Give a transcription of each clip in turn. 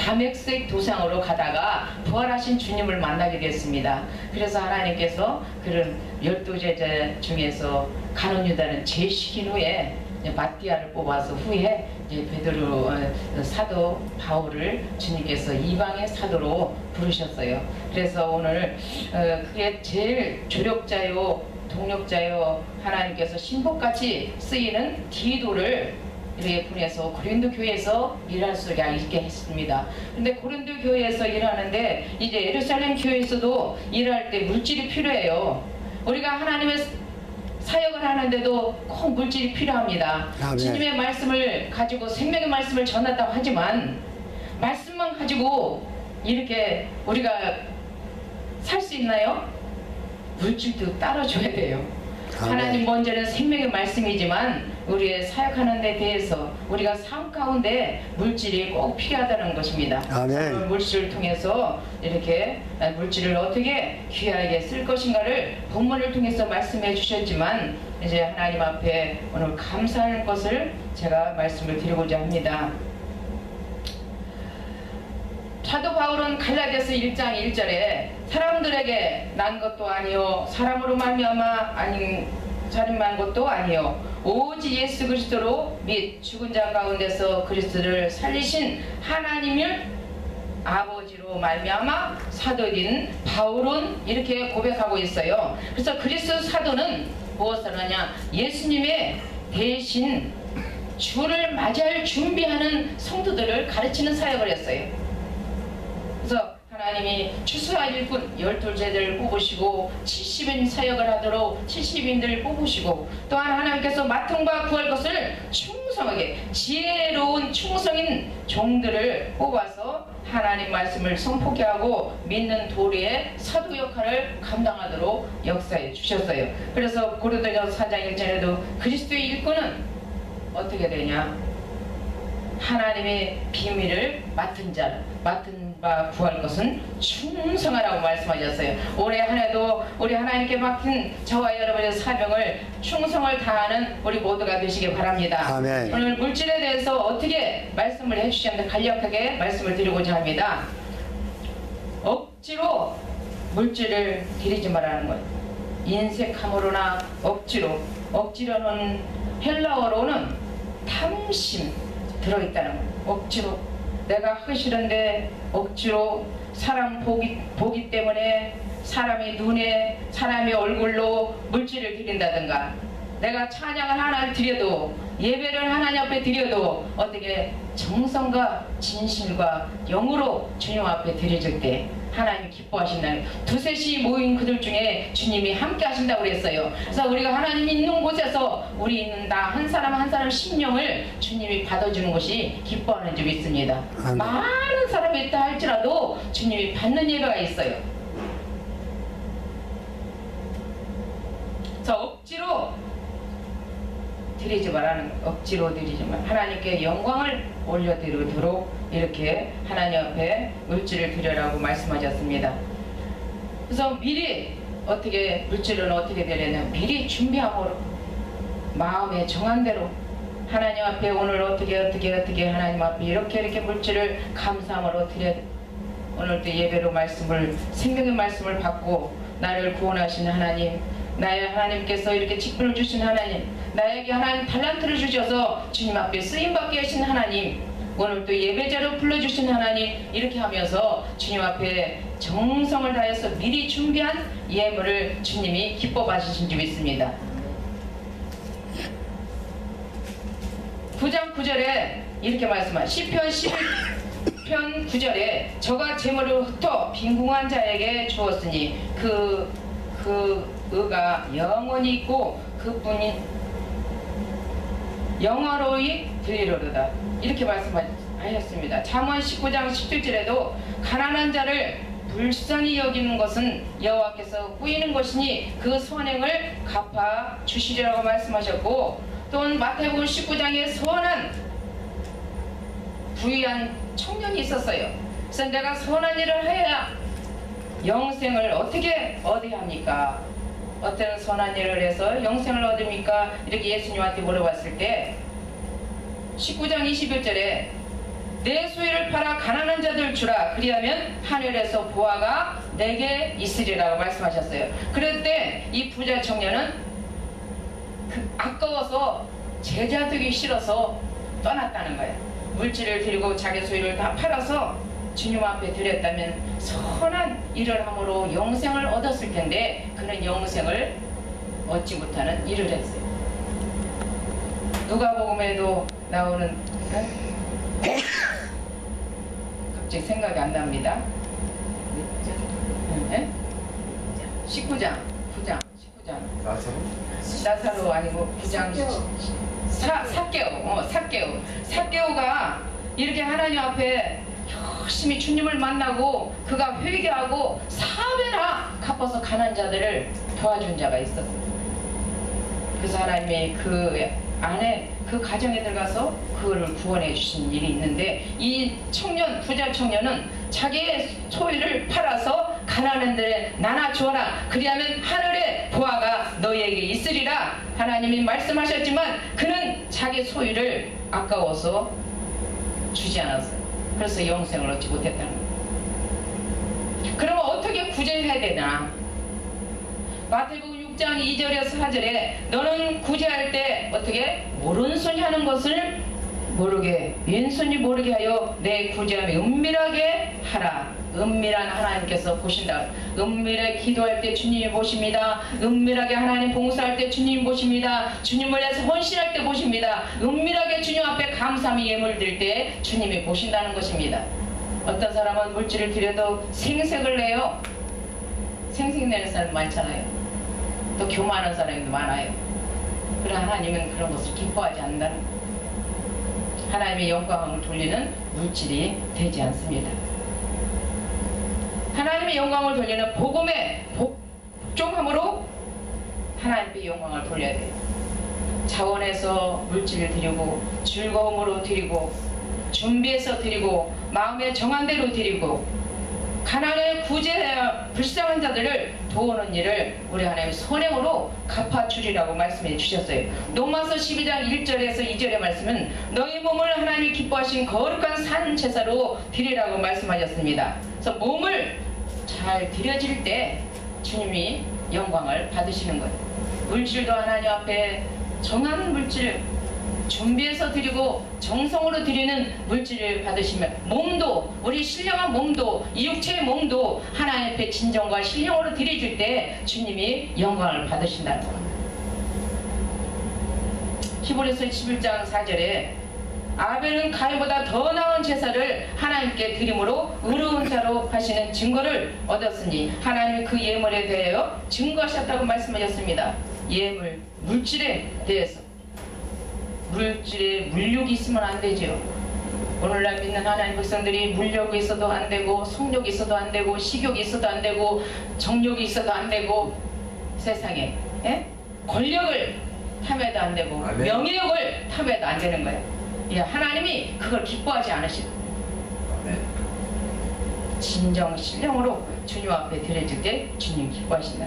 담액색 도상으로 가다가 부활하신 주님을 만나게 됐습니다. 그래서 하나님께서 그런 12제자 중에서 가룟 유다는 제식인 후에 마띠아를 뽑아서 후에 이제 베드로 사도 바울을 주님께서 이방의 사도로 부르셨어요. 그래서 오늘 그게 제일 조력자요 동력자요 하나님께서 신복같이 쓰이는 디도를 이렇게 보내서 고린도 교회에서 일할 수 있게 했습니다. 근데 고린도 교회에서 일하는데 이제 예루살렘 교회에서도 일할 때 물질이 필요해요. 우리가 하나님의 사역을 하는데도 꼭 물질이 필요합니다. 아멘. 주님의 말씀을 가지고 생명의 말씀을 전한다고 하지만 말씀만 가지고 이렇게 우리가 살 수 있나요? 물질도 따라줘야 돼요. 아멘. 하나님 먼저는 생명의 말씀이지만 우리의 사역하는 데 대해서 우리가 삶 가운데 물질이 꼭 필요하다는 것입니다. 아멘. 물질을 통해서 이렇게 물질을 어떻게 귀하게 쓸 것인가를 본문을 통해서 말씀해 주셨지만 이제 하나님 앞에 오늘 감사하는 것을 제가 말씀을 드리고자 합니다. 사도 바울은 갈라디아서 1장 1절에 사람들에게 난 것도 아니요 사람으로 말미암아 아닌 자림만 것도 아니요 오직 예수 그리스도로 및 죽은 자 가운데서 그리스도를 살리신 하나님을 아버지로 말미암아 사도인 바울은 이렇게 고백하고 있어요. 그래서 그리스도 사도는 무엇을 하냐? 예수님의 대신 주를 맞이할 준비하는 성도들을 가르치는 사역을 했어요. 그래서 하나님이 추수와 일꾼 12제자를 뽑으시고 70인 사역을 하도록 70인들을 뽑으시고 또한 하나님께서 맡은 바 구할 것을 충성하게 지혜로운 충성인 종들을 뽑아서 하나님 말씀을 선포케 하고 믿는 도리의 사도 역할을 감당하도록 역사해 주셨어요. 그래서 고린도전서 4장 1절에도 그리스도의 일꾼은 어떻게 되냐? 하나님의 비밀을 맡은 바 구할 것은 충성하라고 말씀하셨어요. 올해 한 해도 우리 하나님께 맡긴 저와 여러분의 사명을 충성을 다하는 우리 모두가 되시길 바랍니다. 아멘. 오늘 물질에 대해서 어떻게 말씀을 해주셨는데 간략하게 말씀을 드리고자 합니다. 억지로 물질을 드리지 말라는 것. 인색함으로나 억지로는 헬라어로는 탐심 들어있다는 것. 억지로 내가 하기 싫은데 억지로 사람 보기 때문에 사람의 눈에 사람의 얼굴로 물질을 드린다든가 내가 찬양을 하나를 드려도 예배를 하나님 앞에 드려도 어떻게 정성과 진실과 영으로 주님 앞에 드려질 때 하나님이 기뻐하신다는 두셋이 모인 그들 중에 주님이 함께 하신다고 그랬어요. 그래서 우리가 하나님이 있는 곳에서 우리 있는 나 한 사람 한 사람 심령을 주님이 받아주는 것이 기뻐하는 줄 믿습니다. 아멘. 많은 사람이 있다 할지라도 주님이 받는 예배가 있어요. 그래서 억지로 드리지 말라는 억지로 드리지 말 하나님께 영광을 올려드리도록 이렇게 하나님 앞에 물질을 드려라고 말씀하셨습니다. 그래서 미리 어떻게 물질은 어떻게 드리냐 미리 준비함으로 마음에 정한 대로 하나님 앞에 오늘 어떻게 하나님 앞에 이렇게 물질을 감사함으로 드려 오늘도 예배로 말씀을 생명의 말씀을 받고 나를 구원하신 하나님 나의 하나님께서 이렇게 직분을 주신 하나님 나에게 하나님 달란트를 주셔서 주님 앞에 쓰임받게 하신 하나님 오늘 또 예배자로 불러주신 하나님 이렇게 하면서 주님 앞에 정성을 다해서 미리 준비한 예물을 주님이 기뻐 받으신 줄 믿습니다. 9장 9절에 이렇게 말씀하시죠. 시편 11편 9절에 저가 재물을 흩어 빈궁한 자에게 주었으니 그 의가 영원히 있고 그뿐이 영화로이 되리로다 이렇게 말씀하셨습니다. 잠언 19장 17절에도 가난한 자를 불쌍히 여기는 것은 여호와께서 꾸이는 것이니 그 선행을 갚아 주시리라고 말씀하셨고 또는 마태복음 19장에 선한 부유한 청년이 있었어요. 그래서 내가 선한 일을 해야 영생을 어떻게 얻어야 합니까? 어떤 선한 일을 해서 영생을 얻습니까? 이렇게 예수님한테 물어봤을 때 19장 21절에 내 소유를 팔아 가난한 자들 주라. 그리하면 하늘에서 보화가 내게 있으리라고 말씀하셨어요. 그럴 때 이 부자 청년은 아까워서 제자 되기 싫어서 떠났다는 거예요. 물질을 드리고 자기 소유를 다 팔아서 주님 앞에 드렸다면 선한 일을 함으로 영생을 얻었을 텐데 그는 영생을 얻지 못하는 일을 했어요. 누가복음에도 나오는 갑자기 생각이 안 납니다. 19장 나사로 아니고 9장 삭개오가 이렇게 하나님 앞에 열심히 주님을 만나고 그가 회개하고 4배나 갚아서 가난한 자들을 도와준 자가 있었어요. 그래서 하나님이 그 안에 그 가정에 들어가서 그거를 구원해 주신 일이 있는데 이 청년, 부자 청년은 자기의 소유를 팔아서 가난한 데에 나눠 주어라. 그리하면 하늘의 보화가 너희에게 있으리라. 하나님이 말씀하셨지만 그는 자기 소유를 아까워서 주지 않았어요. 그래서 영생을 얻지 못했다는 거예요. 그러면 어떻게 구제해야 되나? 마태복음 6장 2절에서 4절에 너는 구제할 때 어떻게? 오른손이 하는 것을 모르게 왼손이 모르게 하여 내 구제함이 은밀하게 하라. 은밀한 하나님께서 보신다. 은밀하게 기도할 때 주님이 보십니다. 은밀하게 하나님 봉사할 때 주님이 보십니다. 주님을 위해서 헌신할 때 보십니다. 은밀하게 주님 앞에 감사함이 예물 드릴 때 주님이 보신다는 것입니다. 어떤 사람은 물질을 드려도 생색을 내요. 생색내는 사람 많잖아요. 또 교만한 사람도 많아요. 그러나 하나님은 그런 것을 기뻐하지 않는다는 거예요. 하나님의 영광을 돌리는 물질이 되지 않습니다. 하나님의 영광을 돌리는 복음의 복종함으로 하나님의 영광을 돌려야 돼요. 자원해서 물질을 드리고 즐거움으로 드리고 준비해서 드리고 마음에 정한 대로 드리고 가난에 구제해야 불쌍한 자들을 도우는 일을 우리 하나님 선행으로 갚아주리라고 말씀해 주셨어요. 로마서 12장 1절에서 2절의 말씀은 너희 몸을 하나님이 기뻐하신 거룩한 산 제사로 드리라고 말씀하셨습니다. 그래서 몸을 잘 드려질 때 주님이 영광을 받으시는 거예요. 물질도 하나님 앞에 정한 물질 준비해서 드리고 정성으로 드리는 물질을 받으시면 몸도 우리 신령한 몸도 이 육체의 몸도 하나님 앞에 진정과 신령으로 드려질 때 주님이 영광을 받으신다는 겁니다. 히브리서 11장 4절에 아벨은 가인보다 더 나은 제사를 하나님께 드림으로 의로운 자로 하시는 증거를 얻었으니 하나님이 그 예물에 대하여 증거하셨다고 말씀하셨습니다. 예물, 물질에 대해서 물질에 물욕이 있으면 안 되죠. 오늘날 믿는 하나님 백성들이 물욕이 있어도 안 되고 성욕이 있어도 안 되고 식욕이 있어도 안 되고 정욕이 있어도 안 되고 세상에 권력을 탐해도 안 되고 명예욕을 탐해도 안 되는 거예요. 하나님이 그걸 기뻐하지 않으시고 진정 신령으로 주님 앞에 드려질 때 주님 기뻐하신다.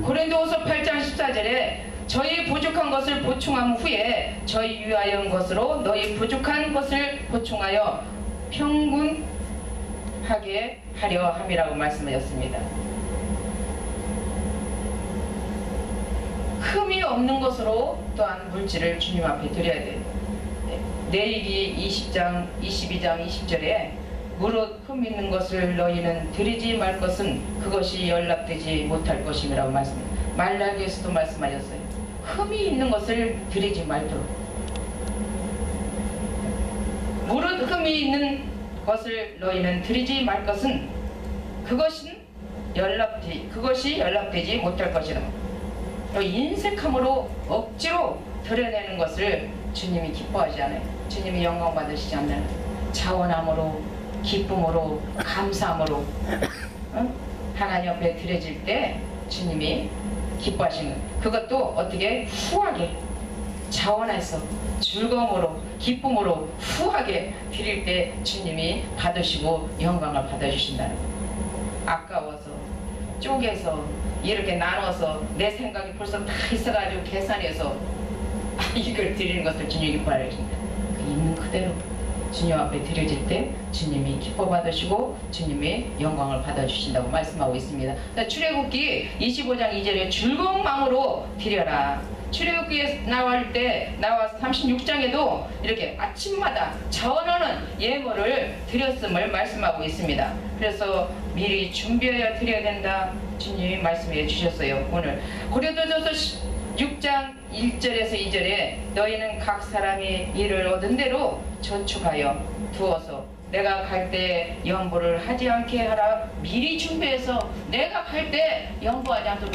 고린도후서 8장 14절에 저희 부족한 것을 보충한 후에 저희 유하여온 것으로 너희 부족한 것을 보충하여 평균하게 하려 함이라고 말씀하셨습니다. 흠이 없는 것으로 또한 물질을 주님 앞에 드려야 돼요. 레위기 20장 22장 20절에 무릇 흠 있는 것을 너희는 드리지 말 것은 그것이 연락되지 못할 것임이라고 말씀합니다. 말라기에서도 말씀하셨어요. 흠이 있는 것을 드리지 말도록. 무릇 흠이 있는 것을 너희는 드리지 말 것은 그것이 연락되지 못할 것이라. 인색함으로 억지로 드러내는 것을 주님이 기뻐하지 않아요. 주님이 영광 받으시지 않는 자원함으로 기쁨으로 감사함으로 하나님 앞에 드려질 때 주님이 기뻐하시는 그것도 어떻게 후하게 자원해서 즐거움으로 기쁨으로 후하게 드릴 때 주님이 받으시고 영광을 받아주신다는 거예요. 아까워서 쪼개서 이렇게 나눠서 내 생각이 벌써 다 있어가지고 계산해서 이걸 드리는 것을 주님이 기뻐하십니다. 있는 그대로 주님 앞에 드려질 때 주님이 기뻐 받으시고 주님의 영광을 받아주신다고 말씀하고 있습니다. 출애굽기 25장 2절에 즐거운 마음으로 드려라. 출애굽기에 나와서 36장에도 이렇게 아침마다 자원하는 예물을 드렸음을 말씀하고 있습니다. 그래서 미리 준비하여 드려야 된다. 주님이 말씀해 주셨어요. 오늘 고린도전서 6장 1절에서 2절에 너희는 각 사람이 일을 얻은 대로 저축하여 두어서 내가 갈 때 연보를 하지 않게 하라. 미리 준비해서 내가 갈 때 연보하지 않도록